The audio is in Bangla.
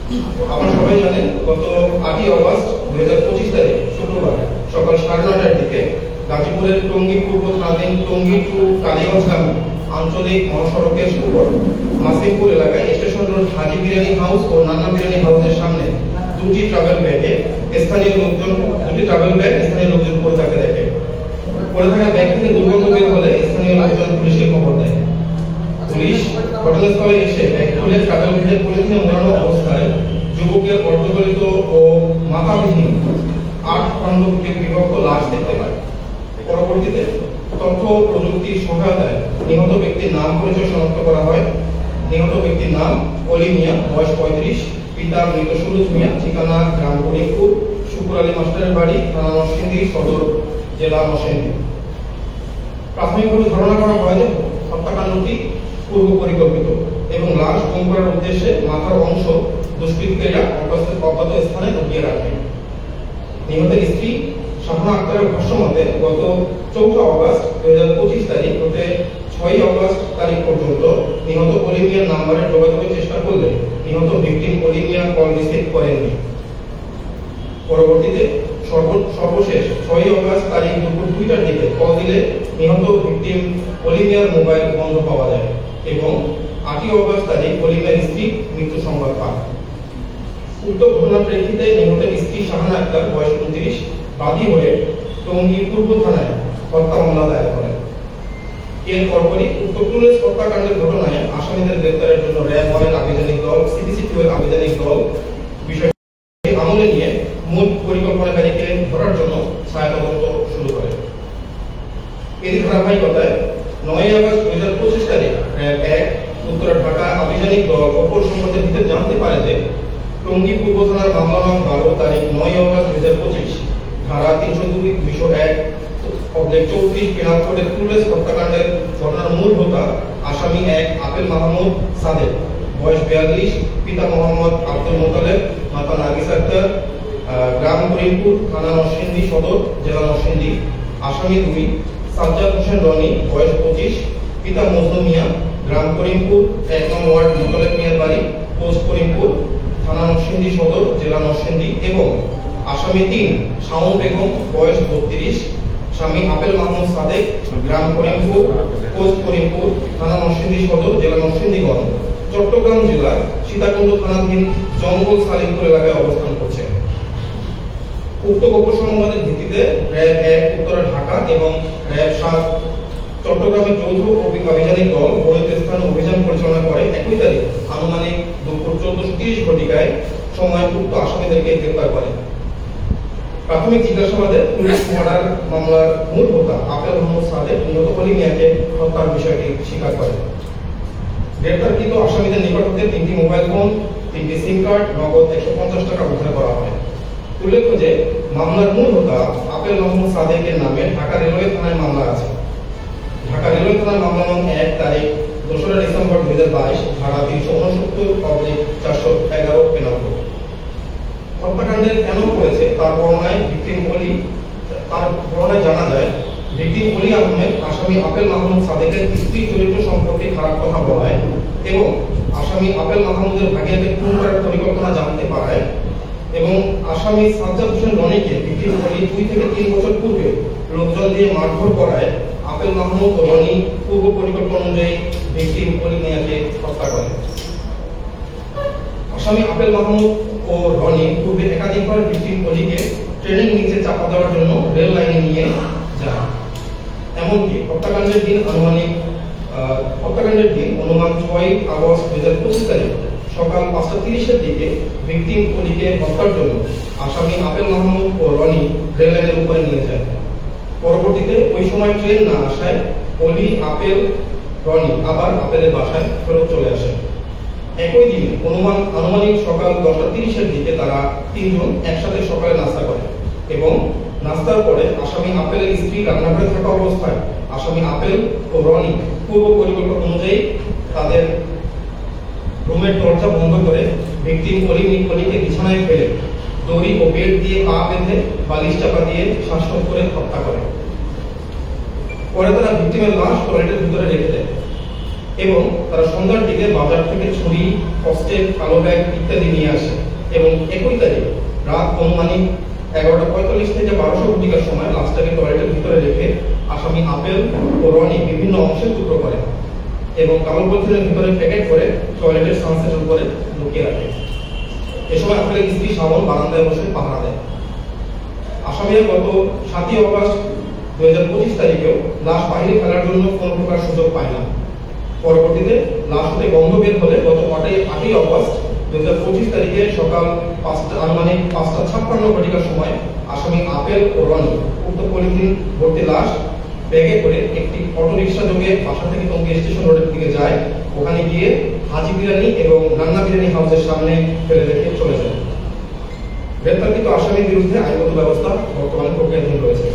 আপনারা সবাই জানেন গত 8ই অগস্ট 2025 তারিখ শুক্রবার সকাল 9:30টার দিকে গাজীপুরের টঙ্গী পূর্ব থানাধীন টঙ্গী টু কালীগঞ্জগামী আঞ্চলিক মহাসড়কের উপর মাসিমপুর এলাকায় স্টেশন রোড হাজি বিরিয়ানি হাউস ও নান্না বিরিয়ানি হাউসের সামনে দুটি ট্রাভেল ব্যাগ স্থানীয় লোকজন পড়ে থাকে দেখে। পড়ে থাকা ব্যাগ থেকে দুর্গন্ধ বের হলে স্থানীয় লোকজন পুলিশকে খবর দেয়। পুলিশ ঘটনাস্থলে এসে ব্যাগ খুলে ট্রাভেল ব্যাগে পলিথিনে মোড়ানো অবস্থায় যুবকের অর্ধগলিত ও মাথাবিহীন 8 খণ্ড বিভক্ত লাশ দেখতে পায়। পরবর্তীতে তথ্য প্রযুক্তির সহায়তায় নিহত ব্যক্তির নাম পরিচয় শনাক্ত করা হয়। নিহত ব্যক্তির নাম অলি মিয়া, বয়স 35, পিতা মৃত সুরুজ মিয়া, ঠিকানা গ্রাম করিমপুর, শুকুর আলী মাস্টারের বাড়ি, থানা নরসিংদী সদর, জেলা নরসিংদী। প্রাথমিকভাবে ধারণা করা হয় যে হত্যাকাণ্ডটি পূর্ব পরিকল্পিত এবং লাশ গুম করার উদ্দেশ্যে মাথার অংশ দুষ্কৃতকারীরা অজ্ঞাত স্থানে লুকিয়ে রাখে। নিহতের স্ত্রী শাহানা আক্তারের ভাষ্য মতে গত 4 অগস্ট 2025 তারিখ হতে 6 অগস্ট তারিখ পর্যন্ত নিহত অলি মিয়ার নাম্বারে যোগাযোগের চেষ্টা করলে নিহত ভিকটিম অলি মিয়া কল রিসিভ করেননি। পরবর্তীতে সর্বশেষ 6 অগস্ট তারিখ দুপুর 2টার দিকে কল দিলে নিহত ভিকটিম অলি মিয়ার মোবাইল বন্ধ পাওয়া যায় এবং 8 অগস্ট তারিখ অলি মিয়ার স্ত্রী মৃত্যু সংবাদ পান। উক্ত ঘটনার প্রেক্ষিতে নিহতের স্ত্রী শাহানা আক্তার, বয়স 29, বাদী হয়ে টঙ্গী পূর্ব থানায় হত্যা মামলা দায়ের করেন। এর পরপরই উক্ত পুলিশ হত্যাকাণ্ডের ঘটনায় আসামিদের গ্রেফতারের জন্য র্যাব-1 আভিযানিক দল, CPC-2 আভিযানিক দল বিষয়টি আমলে নিয়ে মূল পরিকল্পনাকারীকে ধরার জন্য সহায়তা তদন্ত শুরু করে। এরই ধারাবাহিকতায় 9 আগস্ট 2025 তারিখ র্যাব-1 উত্তর ঢাকা আভিযানিক দল অপর সংবাদের ভিতরে জানতে পারে যে টঙ্গী পূর্ব থানার মামলা নং 12 তারিখ 9 আগস্ট 2025 ধারা 302/1/34 পেনাল কোডের পুলিশ হত্যাকাণ্ডের ঘটনার মূল হোতা আসামি 1 আপেল মাহমুদ সাদেক, বয়স 42, পিতা মোহাম্মদ আব্দুল মোতালেব, মাতা নার্গিস আক্তার, গ্রাম করিমপুর, থানা নরসিংদী সদর, জেলা নরসিংদী। আসামি 2 সাজ্জাদ হোসেন রনি, বয়স 25, পিতা মজনু মিয়া, গ্রাম করিমপুর, 1 নং ওয়ার্ড মোতালেব মিয়ার বাড়ি, পোস্ট করিমপুর, থানা নরসিংদী সদর, জেলা নরসিংদী। এবং আসামি 3 শামু বেগম, বয়স 32, স্বামী আপেল মাহমুদ সাদেক, গ্রাম করিমপুর, পোস্ট করিমপুর, থানা নরসিংদী সদর, জেলা নরসিংদীগঞ্জ, চট্টগ্রাম জেলার সীতাকুণ্ড থানাধীন জঙ্গল সালিমপুর এলাকায় অবস্থান করছে। উক্ত গোপন সংবাদের ভিত্তিতে র্যাব-1 উত্তর ঢাকা এবং র্যাব-7 চট্টগ্রামের যৌথ অভিযানিক দল বহির্ভূত স্থানে অভিযান পরিচালনা করে। 1 তারিখ আনুমানিক দুপুর 14:30 ঘটিকায় সময় উক্ত আসামিদেরকে গ্রেফতার করে। প্রাথমিক জিজ্ঞাসাবাদে পুলিশ মার্ডার মামলার মূল হোতা আপেল মাহমুদ সাদেক নিহত অলি মিয়াকে হত্যার বিষয়টি স্বীকার করে। গ্রেফতারকৃত আসামিদের নিকট হতে 3টি মোবাইল ফোন, 3টি সিম কার্ড, নগদ 150 টাকা উদ্ধার করা হয়। উল্লেখ্য যে মামলার মূল হোতা আপেল মাহমুদ সাদেকের নামে ঢাকা রেলওয়ে থানায় মামলা আছে। ঢাকা রেলওয়ে থানার মামলা নং 1 তারিখ 2 ডিসেম্বর 2022 ধারা 369/411 পেনাল কোড। হত্যাকাণ্ডের কেন করেছে তার বর্ণনায় জানা যায় ভিকটিম অলি আহমেদ আসামি আপেল মাহমুদ সাদেকের স্ত্রী চরিত্র সম্পর্কে খারাপ কথা বলায় এবং আসামি আপেল মাহমুদের ভাগিনাকে খুন করার পরিকল্পনা জানতে পারায় এবং আসামি সাজ্জাদ হোসেন রনিকে ভিকটিম অলি 2 থেকে 3 বছর পূর্বে লোকজন দিয়ে মারধর করায় আপেল মাহমুদ ও রনি পূর্ব পরিকল্পনা অনুযায়ী ভিকটিম অলি মিয়াকে হত্যা করে। আসামি আপেল মাহমুদ ও রনি পূর্বে একাধিকবার ভিকটিম অলিকে ট্রেনের নিচে চাপা দেওয়ার জন্য রেল লাইনে নিয়ে যায়। এমনকি হত্যাকাণ্ডের দিন অনুমান 6 আগস্ট 2025 তারিখ সকাল 5:30 দিকে ভিকটিম অলিকে হত্যার জন্য আসামি আপেল মাহমুদ ও রনি রেল লাইনের উপরে নিয়ে যায়। পরবর্তীতে ওই সময় ট্রেন না আসায় অলি, আপেল, রনি আবার আপেলের বাসায় ফেরত চলে আসে। একই দিন আনুমানিক সকাল 10:30 দিকে তারা 3 জন একসাথে সকালে নাস্তা করে এবং নাস্তার পরে আসামি আপেলের স্ত্রী রান্নাঘরে থাকা অবস্থায় আসামি আপেল ও রনি পূর্ব পরিকল্পনা অনুযায়ী তাদের রুমের দরজা বন্ধ করে ভিকটিম অলিকে বিছানায় ফেলে দড়ি ও বেল্ট দিয়ে পা বেঁধে বালিশ চাপা দিয়ে শ্বাসরোধ করে হত্যা করে। পরে তারা ভিকটিমের লাশ টয়লেটের ভিতরে রেখে দেয়। এবং তারা সন্ধ্যার দিকে বাজার থেকে ছুরি, কষ্টের কালো ব্যাগ ইত্যাদি নিয়ে আসে এবং 21 তারিখ রাত অনুমানিক 11:45 থেকে 12:00 ঘটিকার সময় লাশটাকে টয়লেটের ভিতরে রেখে আসামি আপেল ও রনি বিভিন্ন অংশে টুকরো করে এবং কালো পলিথিনের ভিতরে প্যাকেট করে টয়লেটের সানসেটের উপরে লুকিয়ে রাখে। এ সময় আপেলের স্ত্রী শাওন বারান্দায় বসে পাহারা দেয়। আসামিরা গত 7 অগস্ট 2025 তারিখেও লাশ বাইরে ফেলার জন্য কোনো প্রকার সুযোগ পায় না। পরবর্তীতে লাশ হতে গন্ধ বের হলে গত 8 অগস্ট 2025 তারিখে সকাল 5:56 ঘটিকার সময় আসামি আপেল ও রনি উক্ত পলিথিন ভর্তি লাশ ব্যাগে করে একটি অটোরিকশা যোগে বাসা থেকে টঙ্গী স্টেশন রোডের দিকে যায়। ওখানে গিয়ে হাজি বিরিয়ানি এবং নান্না বিরিয়ানি হাউসের সামনে ফেলে রেখে চলে যায়। গ্রেপ্তারকৃত আসামির বিরুদ্ধে আইনগত ব্যবস্থা বর্তমানে প্রক্রিয়াধীন রয়েছে।